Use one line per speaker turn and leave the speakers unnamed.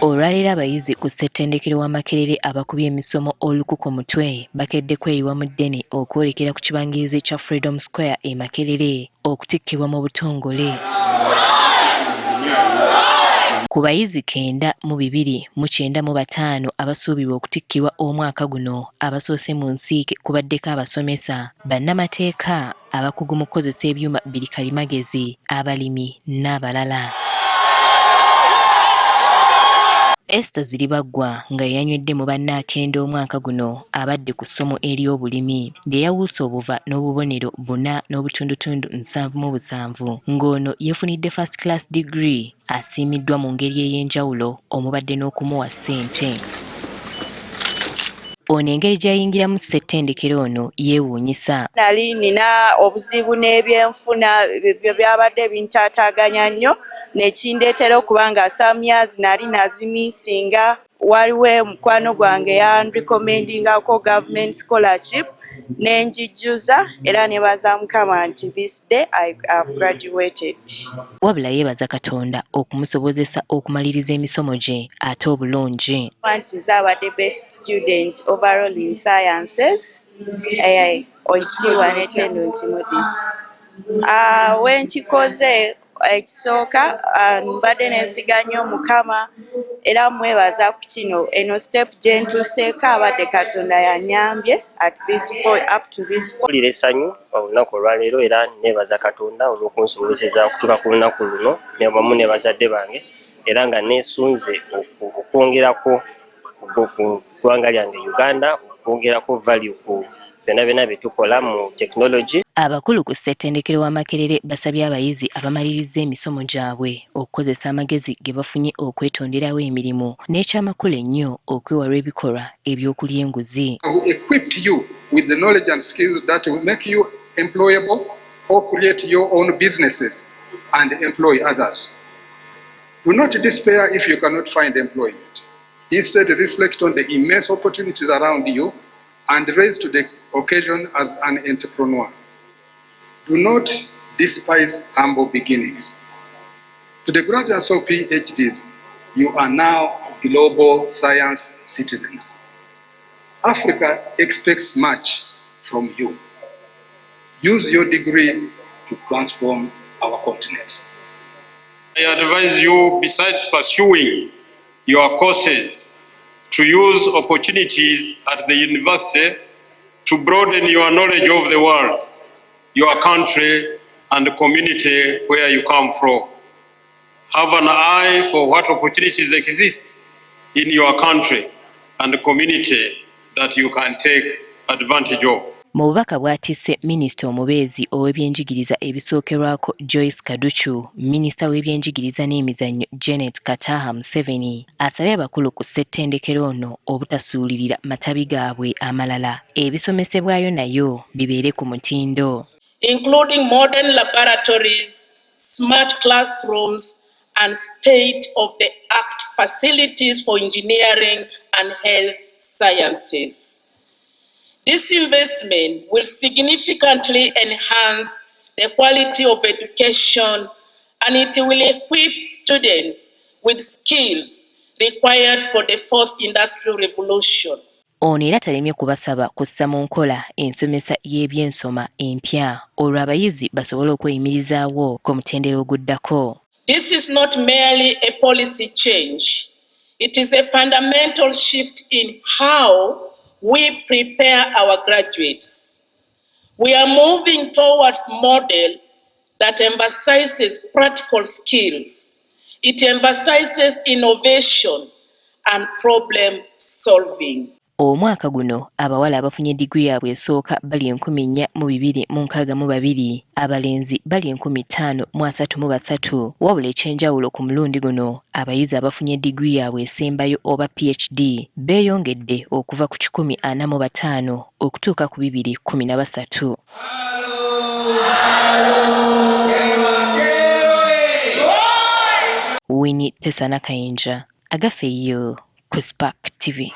Olwaleero abayizi ku ssettendekero wa Makerere abakubye emisomo olukuko mutwe bakedde kweyiwa mu ddene okwolekera ku kibangirizi kya Freedom Square e Makerere okutikkibwa mu butongole. Ku bayizi 995 abasuubirwa okutikkibwa omwaka guno abasoose mu nsiike kubaddeko abasomesa, bannamateeka, abakugu mu kukozesa ebyuma birikalimagezi, abalimi n'abalala. Esther Ziribaggwa nga yanywedde mu bannaakenda omwaka guno abadde ku ssomo ery'obulimi lye yawuusa obuva n'obubonero 4.7 ng'ono yeefunidde first class degree asiimiddwa mu ngeri ey'enjawulo omubadde n'okumuwa ssente. Ono engeri gy'ayingiramu ssettendekero ono yeewuunyisa.
Nali nina obuzibu n'ebyenfuna ebyo byabadde bintaataaganya nnyo nekindeetera okuba nga some years nali nazimisinga. Waliwo mukwano gwange yanrecommendingako government scholarship nenjijjuza era nebaza Mukama nti this day I have graduated.
Wabula yeebaza Katonda okumusobozesa okumaliriza emisomo gye ate obulungi.
Nze abadde best student overall in sciences. Okiwa n'ettendo nkimudi. Wenkikoze ekisooka mbadde nesiga nnyo Mukama era mwebaza ku kino eno step gye ntuuseeko abadde Katonda yannyambye up to this point.
Mpulira essanyu olunaku olwaleero era neebaza Katonda olw'okunsobozesa okutuuka ku lunaku luno wamu ne bazadde bange era nga neesunze okwongerako ku ggwanga lyange Uganda, okwongerako value ku byonna bye tukola mu technology.
Abakulu ku ssettendekero wa Makerere basabye abayizi abamaliriza emisomo gyabwe okukozesa amagezi ge bafunye okwetonderawo emirimu n'ekyamakulu ennyo okwewala ebikolwa eby'okulya enguzi.
Equipped you with the knowledge and skills that will make you employable or create your own businesses and employ others. Do not despair if you cannot find employment. Instead, reflect on the immense opportunities around you and rise to the occasion as an entrepreneur. Do not despise humble beginnings. To the graduates of PhDs, you are now global science citizens. Africa expects much from you. Use your degree to transform our continent.
I advise you, besides pursuing your courses, to use opportunities at the university to broaden your knowledge of the world, your country, and the community where you come from. Have an eye for what opportunities exist in your country and the community that you can take advantage of.
Mu bubaka bw'atisse minisita omubeezi ow'ebyenjigiriza ebisookerwako Joyce Kaduchu, minisita w'ebyenjigiriza n'emizannyo Janet Kataha Museveni asabye abakulu ku ssettendekero ono obutasuulirira matabi gaabwe amalala ebisomesebwayo nayo bibeere ku mutindo.
Including modern laboratories, smart classrooms, and state-of-the-art facilities for engineering and health sciences. This investment will significantly enhance the quality of education and it will equip students with skills required for the fourth industrial revolution.
Ono era talemye kubasaba kussa mu nkola ensomesa y'ebyensoma empya olwo abayizi basobole okweyimirizaawo ku mutendera oguddako.
This is not merely a policy change. It is a fundamental shift in how we prepare our graduates. We are moving towards a model that emphasizes practical skills. It emphasizes innovation and problem solving.
Omwaka guno abawala abafunye digrii yaabwe esooka bali 4,262, abalenzi bali 5,333. Wabula ekyenjawulo ku mulundi guno abayizi abafunye digrii yaabwe esembayo oba PhD beeyongedde okuva ku 145 okutuuka ku 213. Winnie Tesana Kayinja, Agafeeyo ku Spark TV.